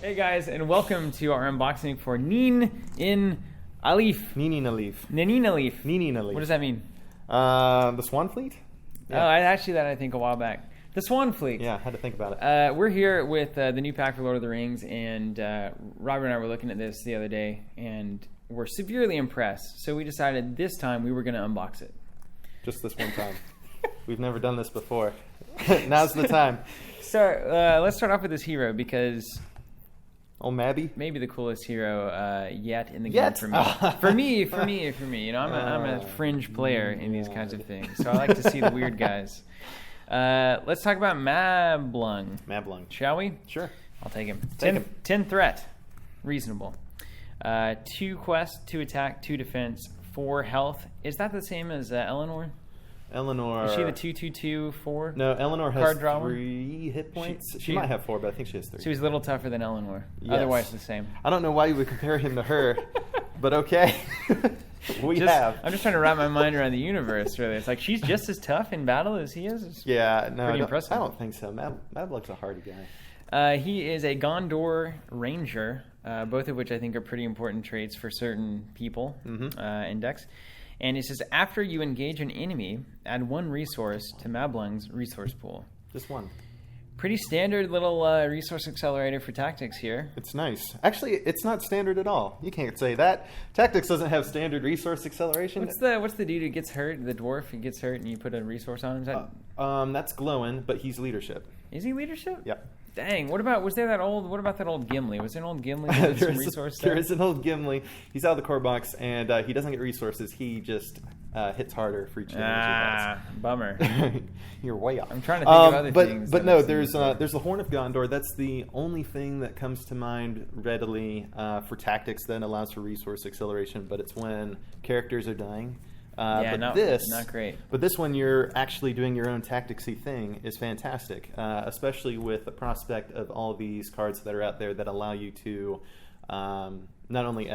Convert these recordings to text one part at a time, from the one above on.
Hey guys, and welcome to our unboxing for Nin in Eilph. Ninin Eilph. Ninin Eilph. Ninin Eilph. What does that mean? The Swan Fleet? Yeah. Oh, I think a while back. The Swan Fleet. Yeah, I had to think about it. We're here with the new pack for Lord of the Rings, and Robert and I were looking at this the other day, and we're severely impressed. So we decided this time we were going to unbox it. Just this one time. We've never done this before. Now's the time. So let's start off with this hero, because Oh, Mabby? maybe the coolest hero yet in the game for me. for me. You know, I'm a fringe player in these kinds of things, so I like to see the weird guys. Let's talk about Mablung. Mablung. Shall we? Sure. I'll take him. Take him. 10 threat. Reasonable. 2 quest, 2 attack, 2 defense, 4 health. Is that the same as Eleanor? Eleanor. Is she the 2/2/2/4? No, Eleanor has card drawer? 3 hit points. She she- might have 4, but I think she has 3. She was a little tougher than Eleanor. Yes. Otherwise the same. I don't know why you would compare him to her, but okay. We have. I'm just trying to wrap my mind around the universe, really. It's like she's just as tough in battle as he is. It's Yeah, no, pretty impressive. I don't think so. Mablung's a hardy guy. He is a Gondor Ranger, both of which I think are pretty important traits for certain people in decks. And it says, after you engage an enemy, add 1 resource to Mablung's resource pool. Just one. Pretty standard little resource accelerator for tactics here. It's nice. Actually, it's not standard at all. You can't say that. Tactics doesn't have standard resource acceleration. What's the dude who gets hurt? The dwarf who gets hurt and you put a resource on him? That's Glowin, but he's leadership. Is he leadership? Yep. Dang. What about that old Gimli? Was there an old Gimli with some resource There stuff? is an old Gimli. He's out of the core box, and he doesn't get resources. He just hits harder for each damage Bummer. he does. You're way off. I'm trying to think of other things. But no, there's the Horn of Gondor. That's the only thing that comes to mind readily for tactics that allows for resource acceleration, but it's when characters are dying. Not great. But this one, you're actually doing your own tacticsy thing, is fantastic, especially with the prospect of all these cards that are out there that allow you to not only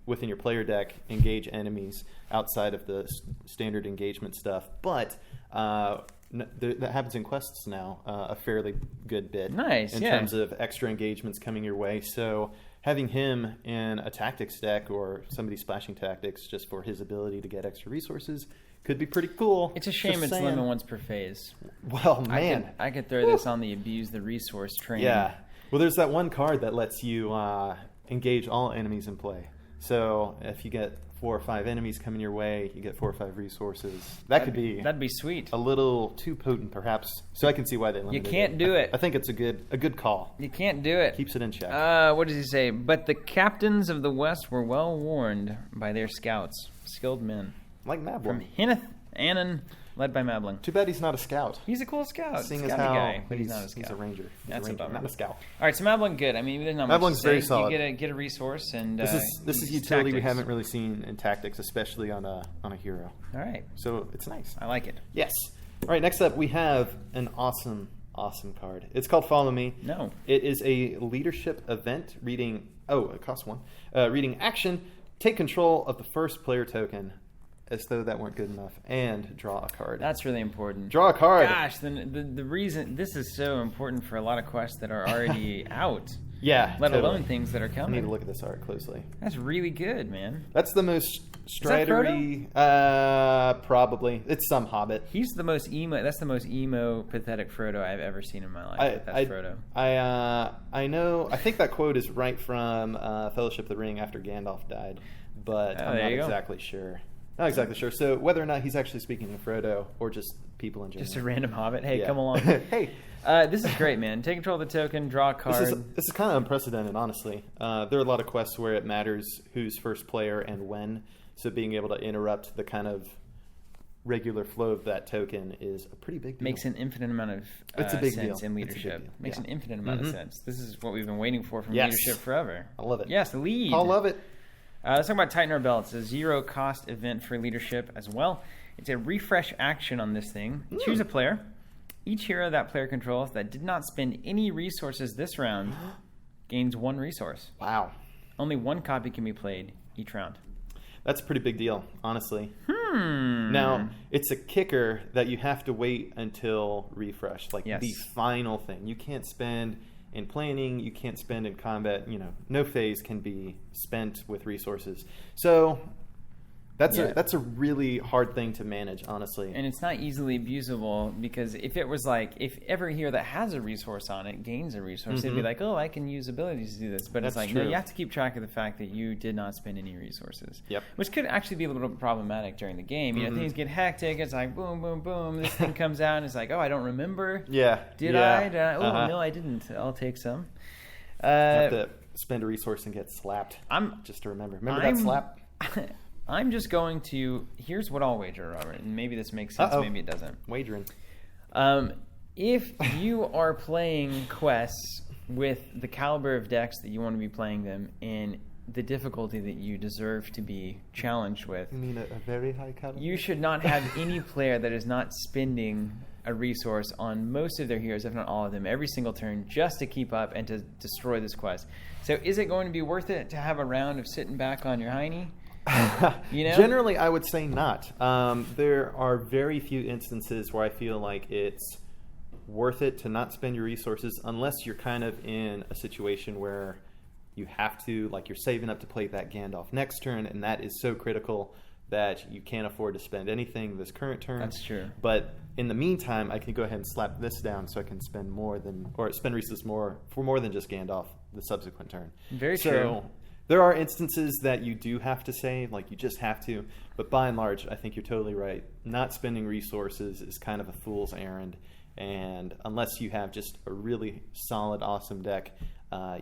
within your player deck engage enemies outside of the standard engagement stuff, but that happens in quests now a fairly good bit. Nice, in terms of extra engagements coming your way. So having him in a tactics deck or somebody splashing tactics just for his ability to get extra resources could be pretty cool. It's a shame it's limited once per phase. Well, man. I could throw this on the abuse the resource train. Yeah. Well, there's that one card that lets you engage all enemies in play. So if you get 4 or 5 enemies coming your way, you get 4 or 5 resources. That'd be sweet. A little too potent, perhaps. So I can see why they limited it. You can't do it. I think it's a good call. You can't do it. Keeps it in check. What does he say? But the captains of the West were well warned by their scouts, skilled men. Like Mablung. From Hinneth Annan, led by Mablung. Too bad he's not a scout. He's a cool scout. Seeing Scouty as how guy, but he's not a scout. He's a ranger. That's a bummer. Not a scout. All right, so Mablung, good. I mean, there's not much to Mablung's say. very solid. You get a resource, and this is utility tactics. we haven't really seen in tactics, especially on a hero. All right. So it's nice. I like it. Yes. All right, next up we have an awesome card. It's called Follow Me. No. It is a leadership event reading... Oh, it costs 1. Reading action. Take control of the first player token, as though that weren't good enough, and draw a card. That's really important. Draw a card. Gosh, the reason... This is so important for a lot of quests that are already out. Yeah, Let totally. alone things that are coming. I need to look at this art closely. That's really good, man. That's the most stridery... probably. It's some Hobbit. He's the most emo... That's the most emo, pathetic Frodo I've ever seen in my life. That's Frodo. I know... I think that quote is right from Fellowship of the Ring after Gandalf died, but I'm not exactly sure. Not exactly sure. So whether or not he's actually speaking to Frodo or just people in general. Just a random Hobbit. Hey, Yeah. come along. Hey. This is great, man. Take control of the token, draw a card. This is kind of unprecedented, honestly. There are a lot of quests where it matters who's first player and when. So being able to interrupt the kind of regular flow of that token is a pretty big deal. Makes an infinite amount of It's a big sense deal. in It's a big leadership. deal. Makes Yeah. an infinite amount of sense. This is what we've been waiting for from Yes. leadership forever. I love it. Yes, lead. I love it. Let's talk about Tighten Our Belts. It's a 0 cost event for leadership as well. It's a refresh action on this thing. Choose a player. Each hero that player controls that did not spend any resources this round gains 1 resource. Wow. Only 1 copy can be played each round. That's a pretty big deal, honestly. Now, it's a kicker that you have to wait until refresh, like the final thing. You can't spend in planning. You can't spend in combat. No phase can be spent with resources. So that's a really hard thing to manage, honestly. And it's not easily abusable, because if it was like, if every hero that has a resource on it gains a resource, it'd be like, oh, I can use abilities to do this. But it's like, no, you have to keep track of the fact that you did not spend any resources. Yep. Which could actually be a little bit problematic during the game. Things get hectic. It's like, boom, boom, boom. This thing comes out, and it's like, oh, I don't remember. Yeah. Did I? Oh, no, I didn't. I'll take some. Have to spend a resource and get slapped. Just to remember. Remember that slap? I'm just going to... Here's what I'll wager, Robert, and maybe this makes sense, maybe it doesn't. Wagering. If you are playing quests with the caliber of decks that you want to be playing them in, the difficulty that you deserve to be challenged with... You mean a very high caliber? You should not have any player that is not spending a resource on most of their heroes, if not all of them, every single turn, just to keep up and to destroy this quest. So is it going to be worth it to have a round of sitting back on your hiney? Generally, I would say not. There are very few instances where I feel like it's worth it to not spend your resources, unless you're kind of in a situation where you have to, like, you're saving up to play that Gandalf next turn, and that is so critical that you can't afford to spend anything this current turn. That's true. But in the meantime, I can go ahead and slap this down so I can spend spend resources for more than just Gandalf the subsequent turn. Very true. There are instances that you do have to save, like you just have to, but by and large, I think you're totally right. Not spending resources is kind of a fool's errand, and unless you have just a really solid, awesome deck,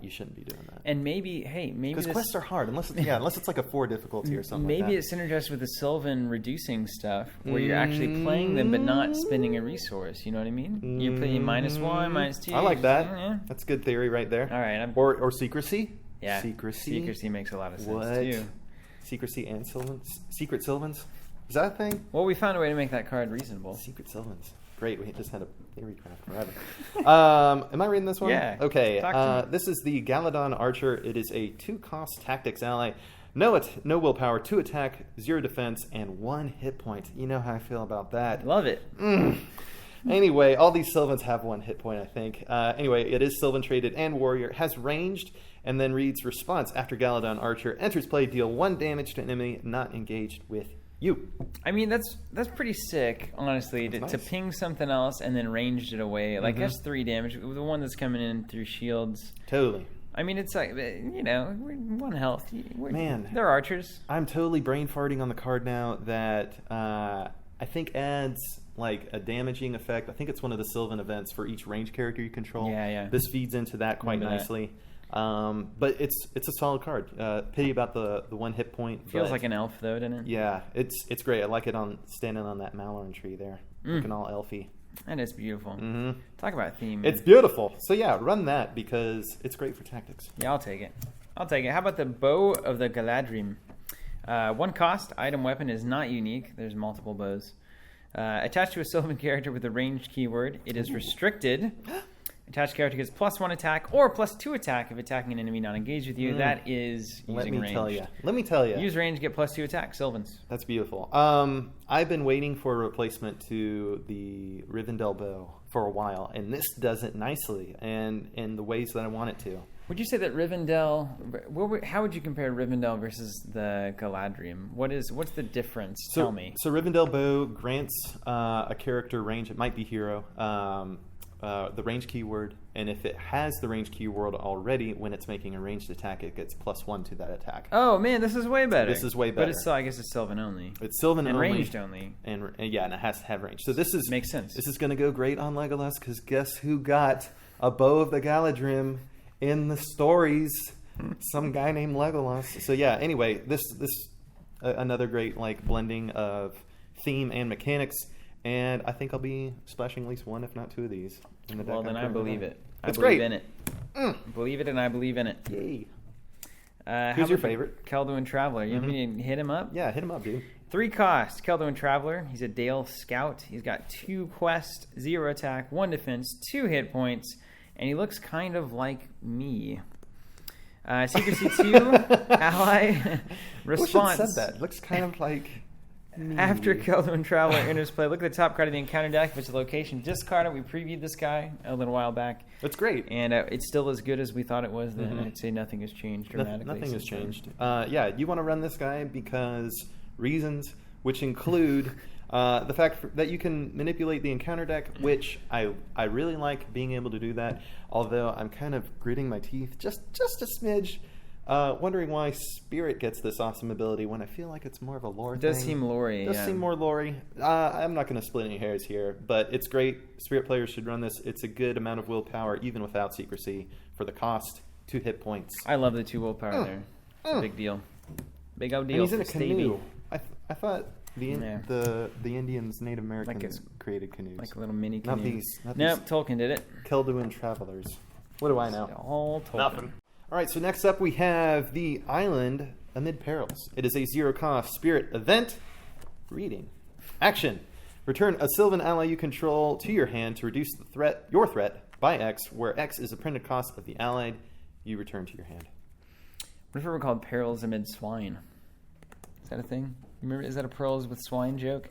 you shouldn't be doing that. And maybe because quests are hard, unless it's like a 4 difficulty or something. Maybe like that. It synergizes with the Sylvan reducing stuff, where you're actually playing them but not spending a resource. You know what I mean? You're playing -1, -2. I like that. That's good theory right there. All right, or secrecy. Yeah, secrecy makes a lot of sense what? too. Secrecy and Sylvans? Secret Sylvans? Is that a thing? Well, we found a way to make that card reasonable. Secret Sylvans. Great, we just had a theory craft forever. Am I reading this one? Yeah. Okay, this is the Galadon Archer. It is a 2-cost tactics ally. No willpower, 2 attack, 0 defense, and 1 hit point. You know how I feel about that. Love it. Anyway, all these Sylvans have 1 hit point, I think. Anyway, it is Sylvan traded and warrior. Has ranged, and then reads response after Galadon Archer enters play, deal 1 damage to an enemy not engaged with you. I mean, that's pretty sick, honestly, nice. to ping something else and then ranged it away. Like, that's 3 damage. The one that's coming in through shields. Totally. I mean, it's like, we're 1 health. Man. They're archers. I'm totally brain farting on the card now that I think adds like a damaging effect. I think it's one of the Sylvan events for each range character you control. Yeah. This feeds into that quite nicely. But it's a solid card. Pity about the 1 hit point. Feels like an elf though, doesn't it? Yeah, it's great. I like it on standing on that Mablung tree there, looking all elfy. That is beautiful. Talk about a theme. It's beautiful. So yeah, run that because it's great for tactics. Yeah, I'll take it. How about the Bow of the Galadrim? 1 cost, item weapon is not unique. There's multiple bows. Attached to a Sylvan character with a ranged keyword. It is restricted. Attached character gets +1 attack or +2 attack if attacking an enemy not engaged with you. That is using range. Let me tell you. Use range, get +2 attack. Sylvans. That's beautiful. I've been waiting for a replacement to the Rivendell bow for a while, and this does it nicely and in the ways that I want it to. Would you say that Rivendell? How would you compare Rivendell versus the Galadrim? What's the difference? Tell me. So Rivendell bow grants a character range. It might be hero. The range keyword, and if it has the range keyword already, when it's making a ranged attack, it gets +1 to that attack. Oh man, this is way better. This is way better. But it's still, I guess it's Sylvan only. It's Sylvan and only. Ranged only. And it has to have range. So this makes sense. This is going to go great on Legolas because guess who got a Bow of the Galadrim in the stories? Some guy named Legolas. So yeah. Anyway, this another great like blending of theme and mechanics. And I think I'll be splashing at least 1, if not 2 of these in the deck. Well, then I believe it. It's great. I believe in it. Believe it, and I believe in it. Yay. Who's your favorite? Kelduin Traveler. You want me to hit him up? Yeah, hit him up, dude. 3 cost. Kelduin Traveler. He's a Dale Scout. He's got 2 quest, 0 attack, 1 defense, 2 hit points, and he looks kind of like me. Secrecy 2, ally, response. I wish it said that. Looks kind of like... After Keldwin Traveler enters play, look at the top card of the encounter deck. If it's a location, discard it. We previewed this guy a little while back. That's great. And it's still as good as we thought it was then. I'd say nothing has changed dramatically. Nothing has changed. Yeah, you want to run this guy because reasons, which include the fact that you can manipulate the encounter deck, which I really like being able to do that, although I'm kind of gritting my teeth just a smidge. Wondering why Spirit gets this awesome ability when I feel like it's more of a lore thing. It does seem lore-y. It does seem more lore-y. I'm not going to split any hairs here, but it's great. Spirit players should run this. It's a good amount of willpower, even without secrecy, for the cost. 2 hit points. I love the 2 willpower there. It's a big deal. Big old deal. And he's in a canoe. I thought the Indians, Native Americans created canoes. Like a little mini canoe. Not these Nope, Tolkien did it. Keldwin Travelers. What do I know? All Tolkien. Nothing. All right, so next up we have the Island Amid Perils. It is a 0-cost Spirit event. Reading. Action. Return a Sylvan ally you control to your hand to reduce your threat by X, where X is the printed cost of the allied you return to your hand. What if it were called Perils Amid Swine? Is that a thing? Remember, is that a Pearls with Swine joke?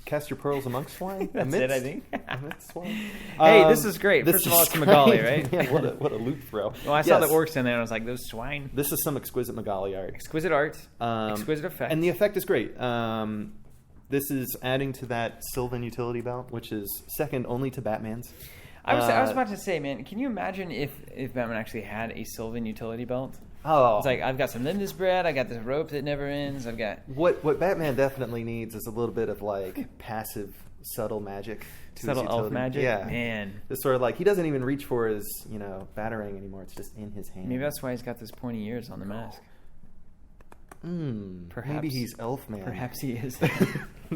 Cast your pearls amongst swine? That's it, I think. Amidst swine? Hey, this is great. First of all, it's Magali, right? Man, what a loop throw. Well, I saw the orcs in there, and I was like, those swine. This is some exquisite Magali art. Exquisite art. Exquisite effect. And the effect is great. This is adding to that Sylvan utility belt, which is second only to Batman's. I was about to say, man, can you imagine if Batman actually had a Sylvan utility belt? Oh, it's like, I've got some Linda's bread, I got this rope that never ends, I've got... What Batman definitely needs is a little bit of, like, passive, subtle magic. Subtle elf magic? Yeah. Man. It's sort of like, he doesn't even reach for his, batarang anymore. It's just in his hand. Maybe that's why he's got those pointy ears on the mask. Perhaps. Maybe he's Elf Man. Perhaps he is.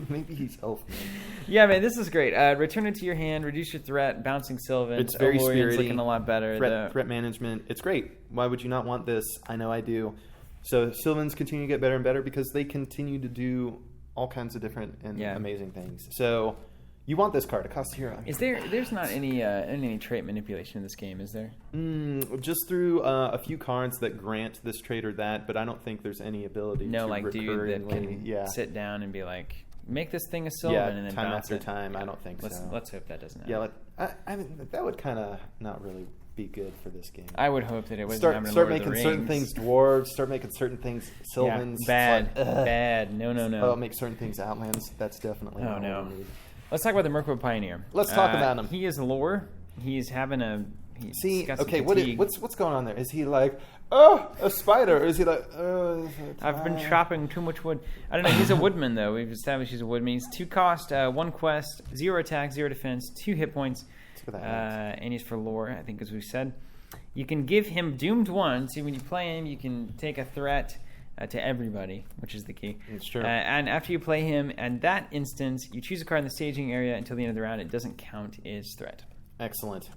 Maybe he's Elf Man. Yeah, man, this is great. Return it to your hand, reduce your threat, bouncing Sylvan. It's very spirity. Looking a lot better. Threat management. It's great. Why would you not want this? I know I do. So Sylvans continue to get better and better because they continue to do all kinds of different and amazing things. So you want this card. It costs 0. There's not any trait manipulation in this game, is there? Just through a few cards that grant this trait or that, but I don't think there's any ability to like dude that can sit down and be like, make this thing a Sylvan and then time bounce after it. time. I don't think so. Let's hope that doesn't happen. Yeah, I mean, that would kind of not really be good for this game. I would hope that it would start making certain things dwarves, start making certain things Sylvans. Yeah, bad. No. Oh, make certain things Outlands. That's definitely not what I need. Let's talk about the Merkwood Pioneer. Let's talk about him. He is lore. He's having a... what's going on there? Is he like, a spider? Or is he like, I've been chopping too much wood. I don't know. He's a woodman, though. We've established he's a woodman. He's 2 cost, 1 quest, 0 attack, 0 defense, 2 hit points. And he's for lore, I think, as we said. You can give him Doomed 1. See, when you play him, you can take a threat to everybody, which is the key. It's true. And after you play him, and that instance, you choose a card in the staging area until the end of the round. It doesn't count as threat. Excellent.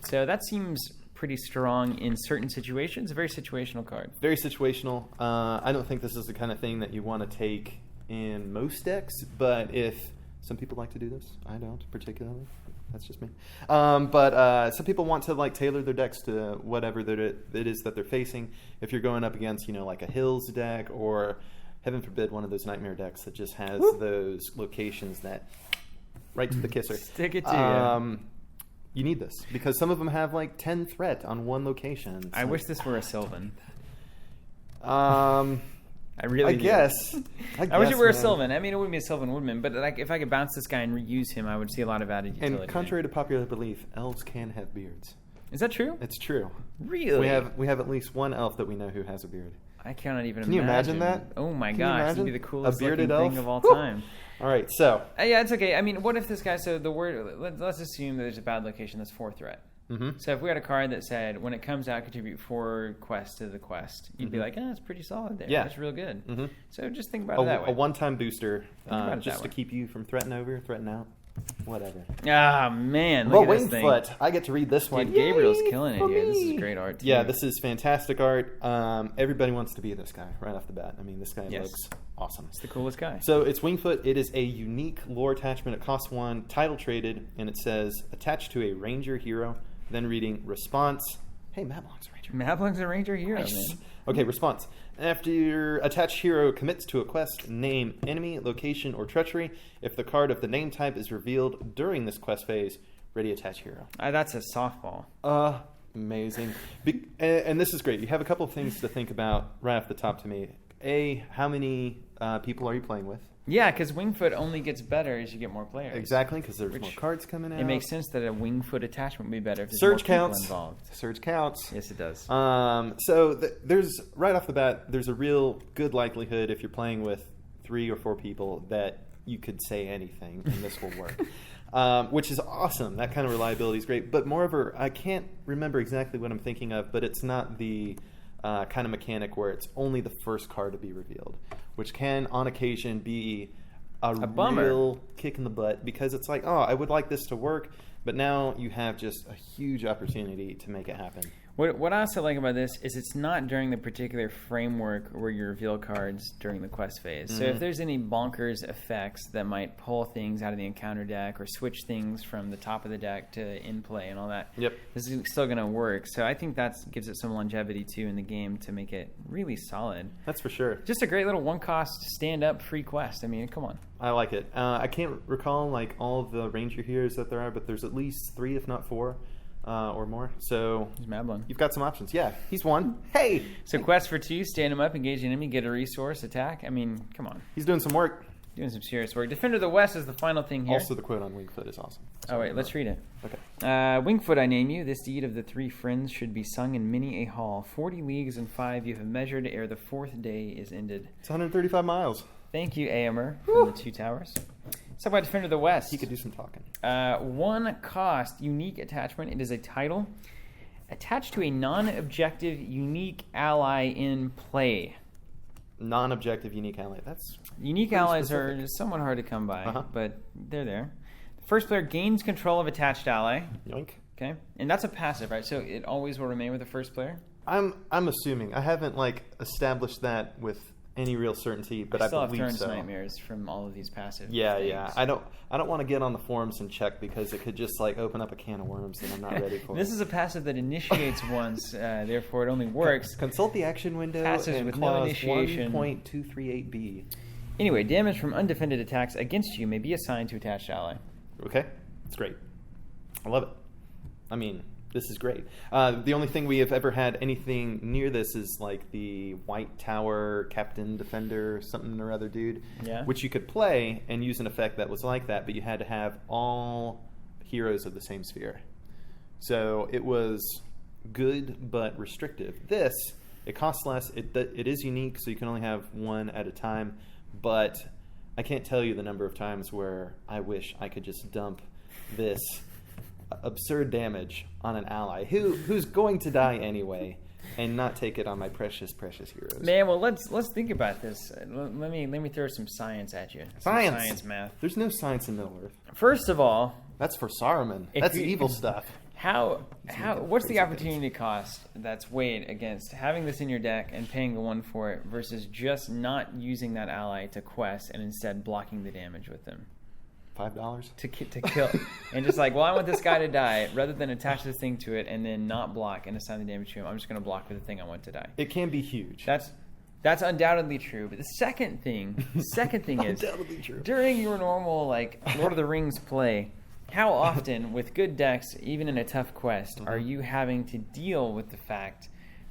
So that seems pretty strong in certain situations. A very situational card. Very situational. I don't think this is the kind of thing that you want to take in most decks, but if some people like to do this, I don't particularly. That's just me. But some people want to tailor their decks to whatever it is that they're facing. If you're going up against, like a Hills deck or, heaven forbid, one of those Nightmare decks that just has those locations that right to the kisser. Stick it to you. You need this because some of them have 10 threat on one location. I wish this were a Sylvan. I guess. I wish it were a Sylvan. I mean, it wouldn't be a Sylvan Woodman, but if I could bounce this guy and reuse him, I would see a lot of added utility. And contrary to popular belief, elves can have beards. Is that true? It's true. Really? We have at least one elf that we know who has a beard. I cannot even imagine. Can you imagine that? Oh my gosh, it'd be the coolest looking thing of all time. All right, so. Yeah, it's okay. I mean, what if this guy, so the word, let's assume that there's a bad location that's 4 threat. Mm-hmm. So if we had a card that said, when it comes out, contribute 4 quests to the quest, you'd be like, it's pretty solid there. Yeah. That's real good. Mm-hmm. So just think about it that way. A one-time booster, just to keep you from threatening over, threatening out, whatever. Ah, man, look at this thing. Wingfoot, I get to read this one. Dude, Gabriel's killing it here. This is great art, too. Yeah, this is fantastic art. Everybody wants to be this guy right off the bat. I mean, this guy looks awesome. It's the coolest guy. So it's Wingfoot. It is a unique lore attachment. It costs 1, title traded, and it says, attached to a ranger hero. Then reading response, Hey, Mablung's a ranger. Mablung's a ranger hero, Nice. man. Okay, response. After your attached hero commits to a quest, name enemy, location, or treachery. If the card of the name type is revealed during this quest phase, ready attach hero. That's a softball. Amazing. And this is great. You have a couple of things to think about right off the top to me. A, how many people are you playing with? Yeah, because Wingfoot only gets better as you get more players. Exactly, because there's more cards coming out. It makes sense that a Wingfoot attachment would be better if there's Surge more counts. people involved. Surge counts. Yes, it does. So there's, right off the bat, there's a real good likelihood if you're playing with 3 or 4 people that you could say anything and this will work. Which is awesome. That kind of reliability is great. But moreover, I can't remember exactly what I'm thinking of, but it's not the kind of mechanic where it's only the first card to be revealed, which can, on occasion, be a real kick in the butt because it's like, oh, I would like this to work, but now you have just a huge opportunity to make it happen. What I also like about this is it's not during the particular framework where you reveal cards during the quest phase. So if there's any bonkers effects that might pull things out of the encounter deck or switch things from the top of the deck to in play and all that, this is still going to work. So I think that gives it some longevity too in the game to make it really solid. That's for sure. Just a great little one-cost stand-up free quest. I mean, come on. I like it. I can't recall like all the ranger heroes that there are, but there's at least 3, if not 4. Or more. So he's Mablung. You've got some options. Yeah, he's one. Hey! So quest for 2, stand him up, engage an enemy, get a resource, attack. I mean, come on. He's doing some work. Doing some serious work. Defender of the West is the final thing here. Also the quote on Wingfoot is awesome. So wait, let's read it. Okay. Wingfoot, I name you. This deed of the 3 friends should be sung in many a hall. 40 leagues and 5 you have measured ere the 4th day is ended. It's 135 miles. Thank you, Aomer, from the 2 towers. Let's talk about Defender of the West. He could do some talking. 1 cost, unique attachment. It is a title attached to a non-objective unique ally in play. Non-objective unique ally. That's unique allies specific. Are somewhat hard to come by, but they're there. The first player gains control of attached ally. Yoink. Okay, and that's a passive, right? So it always will remain with the first player. I'm assuming. I haven't established that with any real certainty, but I believe so. I still have Turns nightmares from all of these passive things. Yeah. I don't want to get on the forums and check because it could just open up a can of worms that I'm not ready for. This is a passive that initiates once, therefore it only works. Consult the action window Passives and with clause no initiation. 1.238b. Anyway, damage from undefended attacks against you may be assigned to attached ally. Okay, that's great. I love it. I mean, this is great. The only thing we have ever had anything near this is the White Tower Captain Defender something or other dude, which you could play and use an effect that was like that, but you had to have all heroes of the same sphere. So it was good but restrictive. This, it costs less. It is unique, so you can only have 1 at a time, but I can't tell you the number of times where I wish I could just dump this absurd damage on an ally who's going to die anyway and not take it on my precious heroes. Man, well let's think about this. Let me throw some science at you. Science math. There's no science in Middle Earth. First of all, that's for Saruman. That's evil stuff. What's the opportunity cost that's weighed against having this in your deck and paying the 1 for it versus just not using that ally to quest and instead blocking the damage with them? $5 to kill, and just I want this guy to die, rather than attach this thing to it and then not block and assign the damage to him. I'm just going to block with the thing I want to die. It can be huge. That's undoubtedly true. But the second thing is undoubtedly true. During your normal Lord of the Rings play, how often with good decks, even in a tough quest, are you having to deal with the fact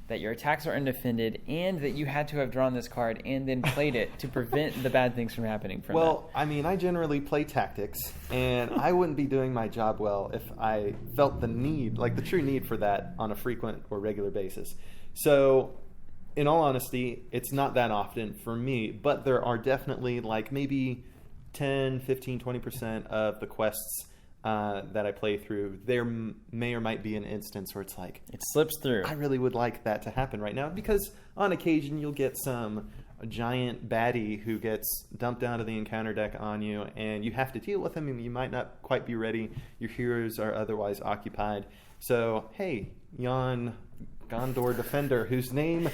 that your attacks are undefended and that you had to have drawn this card and then played it to prevent the bad things from happening from that? I mean, I generally play tactics, and I wouldn't be doing my job well if I felt the need, the true need for that on a frequent or regular basis. So, in all honesty, it's not that often for me, but there are definitely maybe 10, 15, 20% of the quests that I play through, there may or might be an instance where it's it slips through. I really would like that to happen right now, because on occasion you'll get some giant baddie who gets dumped out of the encounter deck on you, and you have to deal with him, and you might not quite be ready. Your heroes are otherwise occupied. So, hey, Jan Gondor defender whose name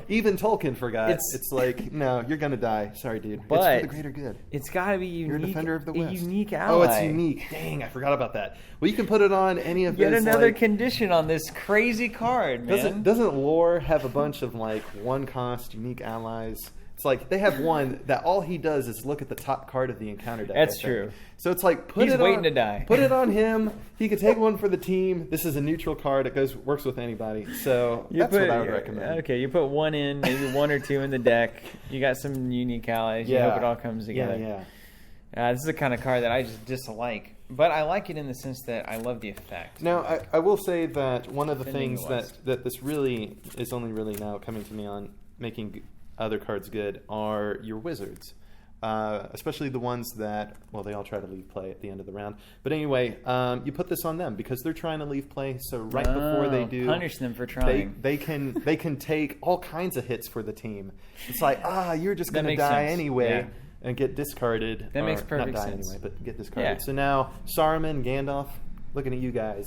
even Tolkien forgot. It's like, no, you're going to die. Sorry, dude. But it's for the greater good. It's got to be unique. You're a defender of the West. A unique ally. Oh, it's unique. Dang, I forgot about that. Well, you can put it on any of Yet those. another condition on this crazy card, man. Doesn't lore have a bunch of like one-cost unique allies? It's like they have one that all he does is look at the top card of the encounter deck. That's true. So it's like he's waiting to die. Put it on him. He could take one for the team. This is a neutral card. It works with anybody. So that's what I would recommend. Okay, you put one in, maybe one or two in the deck. You got some unique allies. You hope it all comes together. Yeah. This is the kind of card that I just dislike. But I like it in the sense that I love the effect. Now, I will say that one of the things that this really is only really now coming to me on making other cards good are your wizards. Especially the ones that, well, they all try to leave play at the end of the round. But anyway, you put this on them because they're trying to leave play. So right before they do, punish them for trying. They can take all kinds of hits for the team. It's like, you're just going to die anyway and get discarded. That makes perfect sense. Not die anyway, but get discarded. Yeah. So now Saruman, Gandalf, looking at you guys.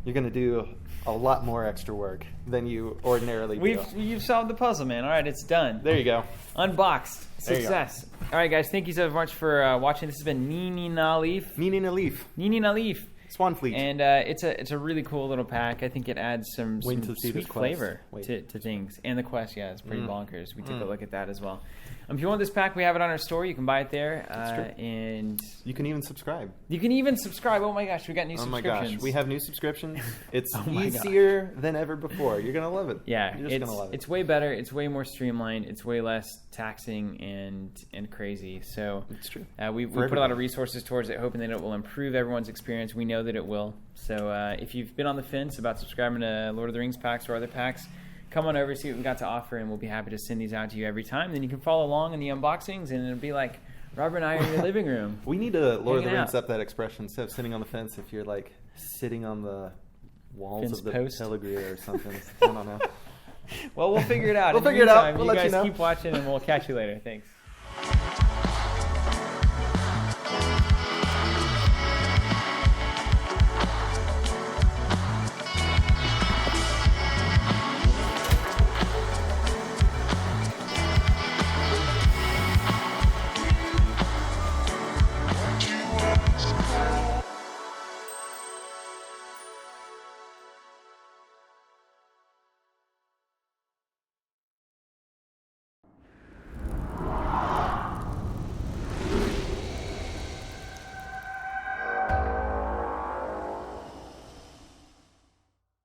You're going to do a lot more extra work than you ordinarily do. You've solved the puzzle, man. All right, it's done. There you go. Unboxed. Success. All right, guys. Thank you so much for watching. This has been Nini Naleef. Nini Naleef. Swan Fleet. And it's a really cool little pack. I think it adds some sweet flavor to things. And the quest, it's pretty bonkers. We took a look at that as well. If you want this pack, we have it on our store. You can buy it there. And you can even subscribe. Oh, my gosh. We got new subscriptions. Oh, my gosh. We have new subscriptions. It's easier than ever before. You're going to love it. Yeah. You're just going to love it. It's way better. It's way more streamlined. It's way less taxing and crazy. So it's true. We put a lot of resources towards it, hoping that it will improve everyone's experience. We know that it will. So if you've been on the fence about subscribing to Lord of the Rings packs or other packs, come on over, see what we got to offer, and we'll be happy to send these out to you every time. Then you can follow along in the unboxings, and it'll be like Robert and I are in your living room. We need to Lord of the Rings up that expression. Instead of sitting on the fence, if you're like sitting on the walls fence of the post. Peligria or something. I don't know. Well, we'll figure it out. We'll figure it out. We'll you let guys you know. Keep watching, and we'll catch you later. Thanks.